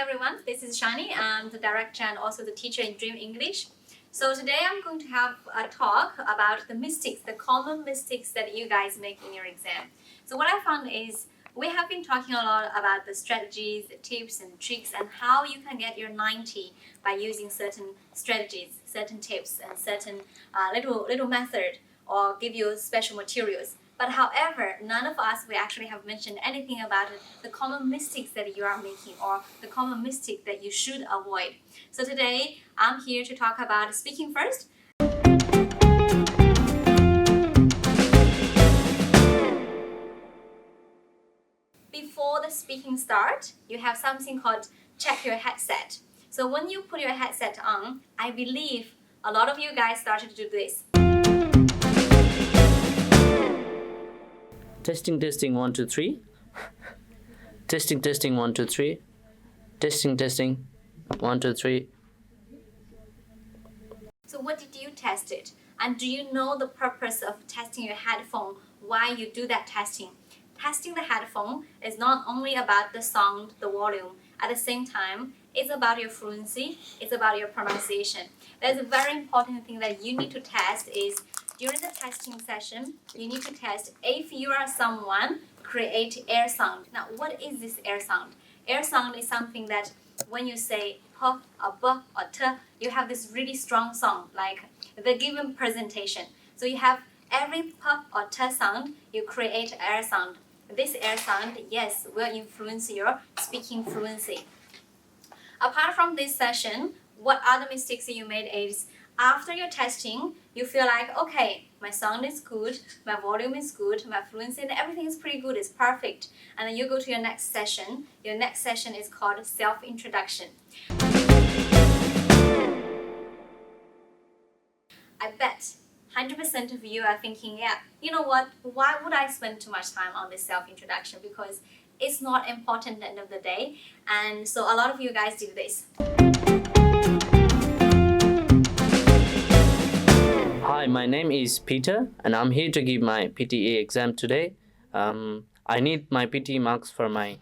everyone, this is Shaanee. I'm the director and also the teacher in Dream English. So today I'm going to have a talk about the mistakes, the common mistakes that you guys make in your exam. So what I found is we have been talking a lot about the strategies, the tips and tricks and how you can get your 90 by using certain strategies, certain tips and certain little method or give you special materials. But however, none of us will actually have mentioned anything about the common mistakes that you are making or the common mistake that you should avoid. So today, I'm here to talk about speaking first. Before the speaking start, you have something called check your headset. So when you put your headset on, I believe a lot of you guys started to do this. Testing, 1, 2, 3. Testing, 1, 2, 3. Testing, 1, 2, 3. So what did you test it? And do you know the purpose of testing your headphone? Why you do that testing? Testing the headphone is not only about the sound, the volume. At the same time, it's about your fluency, it's about your pronunciation. There's a very important thing that you need to test is during the testing session, you need to test if you are someone create air sound. Now, what is this air sound? Air sound is something that when you say p or b or t, you have this really strong sound, like the given presentation. So you have every p or t sound, you create air sound. This air sound, yes, will influence your speaking fluency. Apart from this session, what other mistakes you made is after your testing, you feel like, okay, my sound is good, my volume is good, my fluency and everything is pretty good, it's perfect. And then you go to your next session. Your next session is called Self-Introduction. I bet 100% of you are thinking, yeah, you know what, why would I spend too much time on this self-introduction? Because it's not important at the end of the day. And so a lot of you guys did this. Hi, my name is Peter and I'm here to give my PTE exam today. I need my PTE marks for my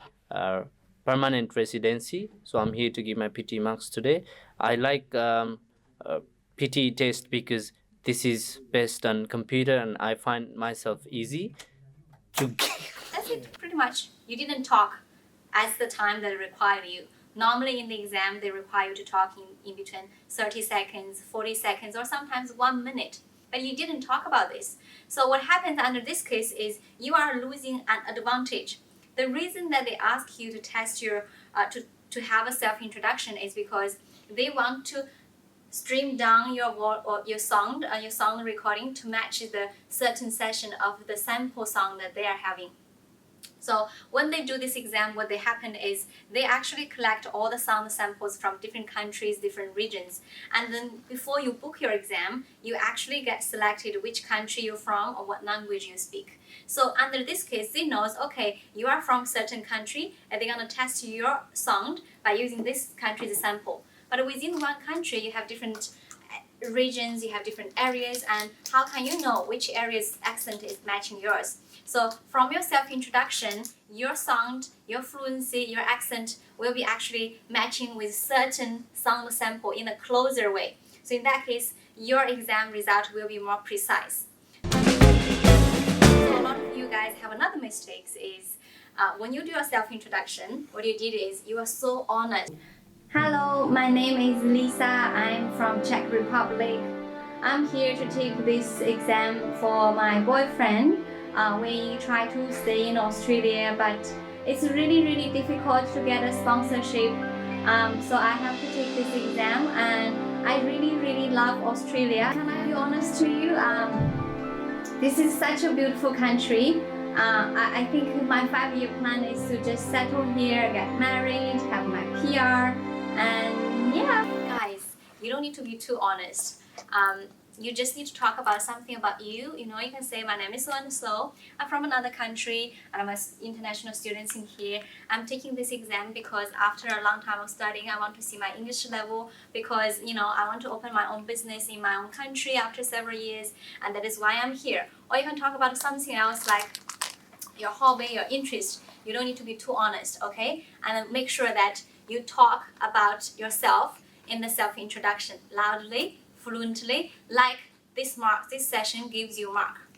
permanent residency, so I'm here to give my PTE marks today. I like PTE test because this is based on computer and I find myself easy to That's it, pretty much. You didn't talk as the time that it required you. Normally in the exam, they require you to talk in between 30 seconds, 40 seconds, or sometimes 1 minute. But you didn't talk about this. So what happens under this case is you are losing an advantage. The reason that they ask you to test your, to have a self-introduction is because they want to stream down your sound recording to match the certain session of the sample sound that they are having. So when they do this exam, what they happen is they actually collect all the sound samples from different countries, different regions. And then before you book your exam, you actually get selected which country you're from or what language you speak. So under this case, they knows, okay, you are from certain country and they're going to test your sound by using this country's sample. But within one country, you have different regions, you have different areas, and how can you know which area's accent is matching yours? So from your self-introduction, your sound, your fluency, your accent will be actually matching with certain sound sample in a closer way. So in that case, your exam result will be more precise. So a lot of you guys have another mistake is when you do your self-introduction, what you did is you are so honest. Hello, my name is Lisa. I'm from Czech Republic. I'm here to take this exam for my boyfriend. We try to stay in Australia, but it's really difficult to get a sponsorship. So I have to take this exam and I really love Australia. Can I be honest to you? This is such a beautiful country. I think my 5-year plan is to just settle here, get married, have my PR. And yeah, guys, you don't need to be too honest. You just need to talk about something about you. You know, you can say, my name is so and so. I'm from another country and I'm an international student in here. I'm taking this exam because after a long time of studying, I want to see my English level because, you know, I want to open my own business in my own country after several years. And that is why I'm here. Or you can talk about something else like your hobby, your interest. You don't need to be too honest, okay? And make sure that you talk about yourself in the self-introduction loudly, fluently, like this session gives you mark.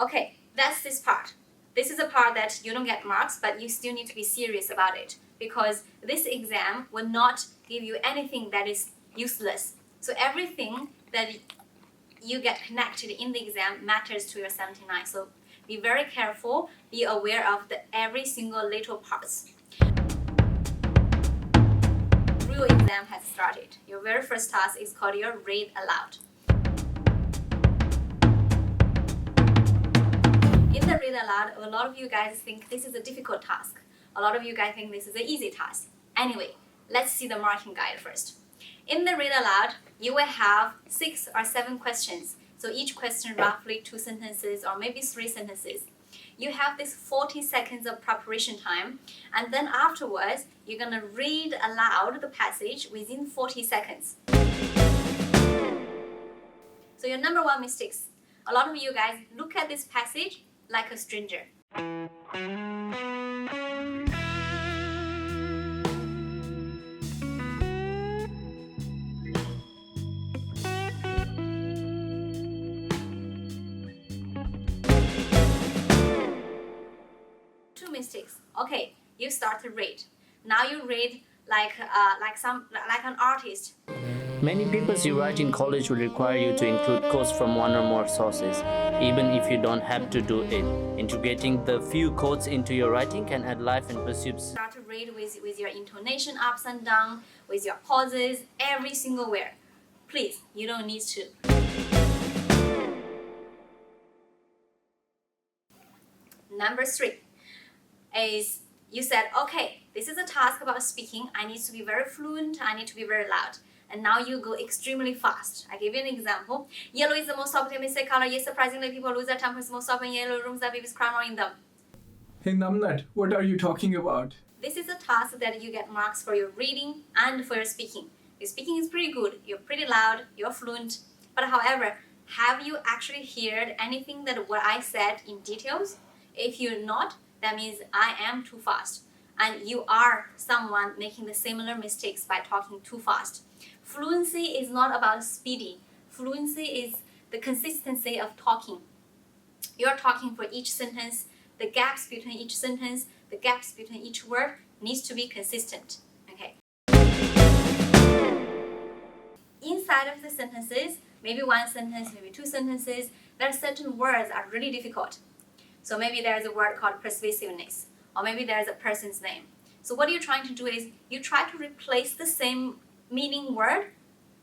Okay, that's this part. This is a part that you don't get marks, but you still need to be serious about it because this exam will not give you anything that is useless. So everything that you get connected in the exam matters to your 79. So be very careful, be aware of every single little parts. Real exam has started. Your very first task is called your read aloud. In the read aloud, a lot of you guys think this is a difficult task. A lot of you guys think this is an easy task. Anyway, let's see the marking guide first. In the read aloud, you will have 6 or 7 questions. So each question roughly 2 sentences or maybe 3 sentences. You have this 40 seconds of preparation time, and then afterwards, you're gonna read aloud the passage within 40 seconds. So your number 1 mistakes. A lot of you guys look at this passage like a stranger. Mistakes. Okay, you start to read. Now you read like an artist. Many papers you write in college will require you to include quotes from one or more sources, even if you don't have to do it. Integrating the few quotes into your writing can add life and pursuits. Start to read with your intonation ups and down, with your pauses, every single word. Please, you don't need to. Number 3 is you said, okay, this is a task about speaking. I need to be very fluent. I need to be very loud. And now you go extremely fast. I give you an example. Yellow is the most optimistic color. Yes, surprisingly, people lose their tempers most often in yellow rooms that babies cry more in them. Hey Namnat, what are you talking about? This is a task that you get marks for your reading and for your speaking. Your speaking is pretty good. You're pretty loud. You're fluent. But however, have you actually heard anything that what I said in details? If you're not, that means I am too fast. And you are someone making the similar mistakes by talking too fast. Fluency is not about speedy. Fluency is the consistency of talking. You're talking for each sentence. The gaps between each sentence, the gaps between each word needs to be consistent. Okay. Inside of the sentences, maybe 1 sentence, maybe 2 sentences, there are certain words that are really difficult. So maybe there's a word called persuasiveness, or maybe there's a person's name. So what you're trying to do is you try to replace the same meaning word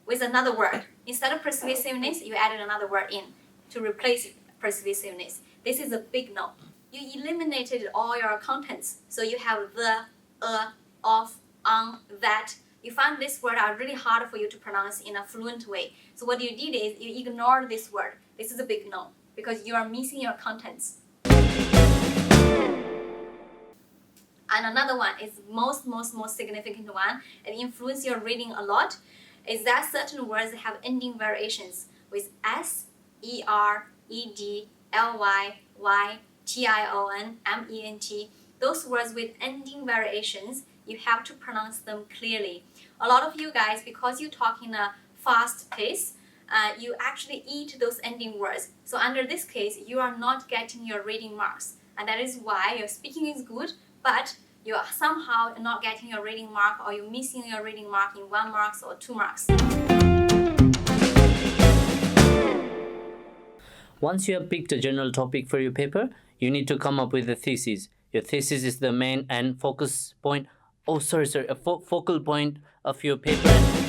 with another word. Instead of persuasiveness, you added another word in to replace persuasiveness. This is a big no. You eliminated all your contents. So you have the, of, on, that. You find this word are really hard for you to pronounce in a fluent way. So what you did is you ignore this word. This is a big no because you are missing your contents. And another one is most significant one and influence your reading a lot is that certain words have ending variations with S, ER, ED, LY, Y, TION, MENT. Those words with ending variations, you have to pronounce them clearly. A lot of you guys, because you talk in a fast pace, you actually eat those ending words. So under this case, you are not getting your reading marks. And that is why your speaking is good, but you're somehow not getting your reading mark or you're missing your reading mark in 1 mark or 2 marks. Once you have picked a general topic for your paper, you need to come up with a thesis. Your thesis is the main and focal point of your paper.